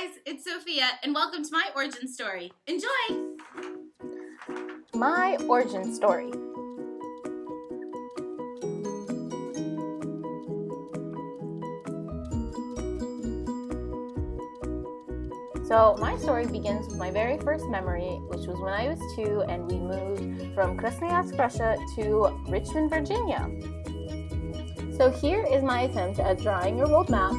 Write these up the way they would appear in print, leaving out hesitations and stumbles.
guys, it's Sophia, and welcome to my origin story. Enjoy! My origin story. So my story begins with my very first memory, which was when I was 2 and we moved from Krasnoyarsk, Russia to Richmond, Virginia. So here is my attempt at drawing a world map.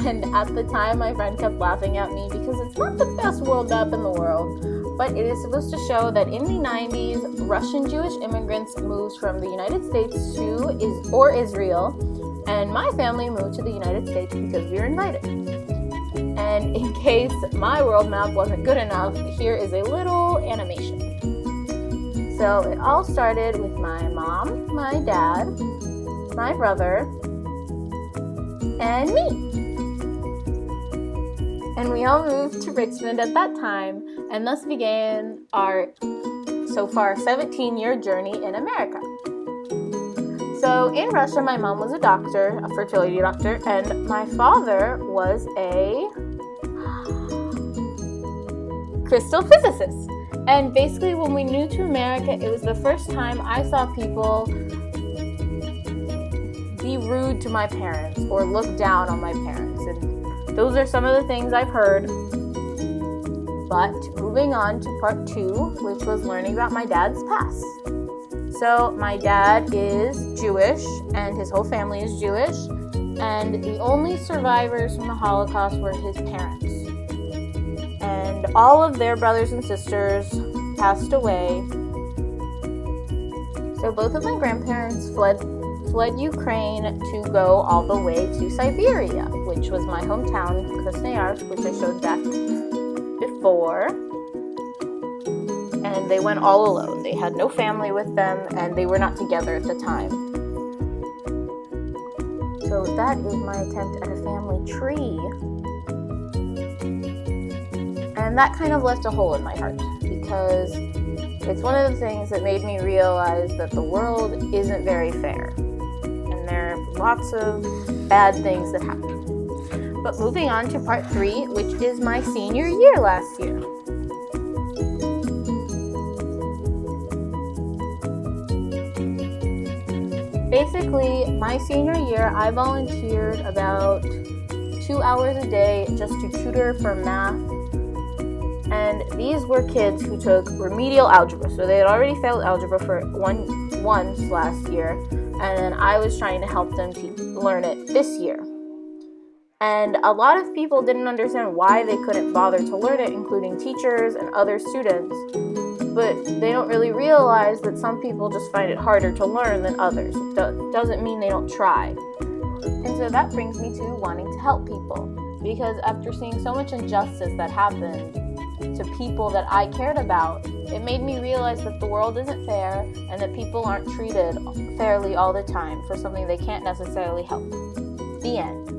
And at the time, my friend kept laughing at me because it's not the best world map in the world, but it is supposed to show that in the 90s, Russian Jewish immigrants moved from the United States to Israel, and my family moved to the United States because we were invited. And in case my world map wasn't good enough, here is a little animation. So it all started with my mom, my dad, my brother, and me. And we all moved to Richmond at that time, and thus began our so far 17-year journey in America. So in Russia, my mom was a doctor, a fertility doctor, and my father was a crystal physicist. And basically when we moved to America, it was the first time I saw people be rude to my parents or look down on my parents. And those are some of the things I've heard. But moving on to part 2, which was learning about my dad's past. So my dad is Jewish and his whole family is Jewish, and the only survivors from the Holocaust were his parents. And all of their brothers and sisters passed away. So both of my grandparents fled Ukraine to go all the way to Siberia, which was my hometown, Krasnoyarsk, which I showed back before. And they went all alone. They had no family with them, and they were not together at the time. So that is my attempt at a family tree. And that kind of left a hole in my heart, because it's one of the things that made me realize that the world isn't very fair. And there are lots of bad things that happen. But moving on to part 3, which is my senior year last year. Basically, my senior year, I volunteered about 2 hours a day just to tutor for math. And these were kids who took remedial algebra. So they had already failed algebra for once last year. And then I was trying to help them learn it this year. And a lot of people didn't understand why they couldn't bother to learn it, including teachers and other students. But they don't really realize that some people just find it harder to learn than others. It doesn't mean they don't try. And so that brings me to wanting to help people. Because after seeing so much injustice that happened to people that I cared about, it made me realize that the world isn't fair and that people aren't treated fairly all the time for something they can't necessarily help. The end.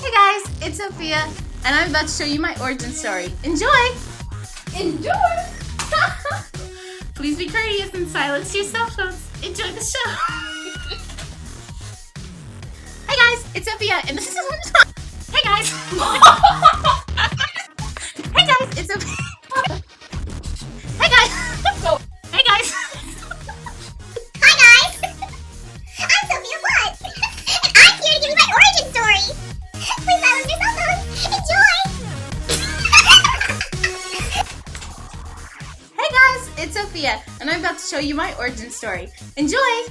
Hey guys, it's Sophia, and I'm about to show you my origin story. Enjoy! Enjoy! Please be courteous and silence your cell phones. Enjoy the show. Hey guys, it's Sophia, and this is Hey guys. Hey guys, it's Sophia. Hey guys. Hey guys. Hi guys! I'm Sophia Wood, and I'm here to give you my origin story. Please silence your cell phones. Enjoy! Hey guys, it's Sophia, and I'm about to show you my origin story. Enjoy!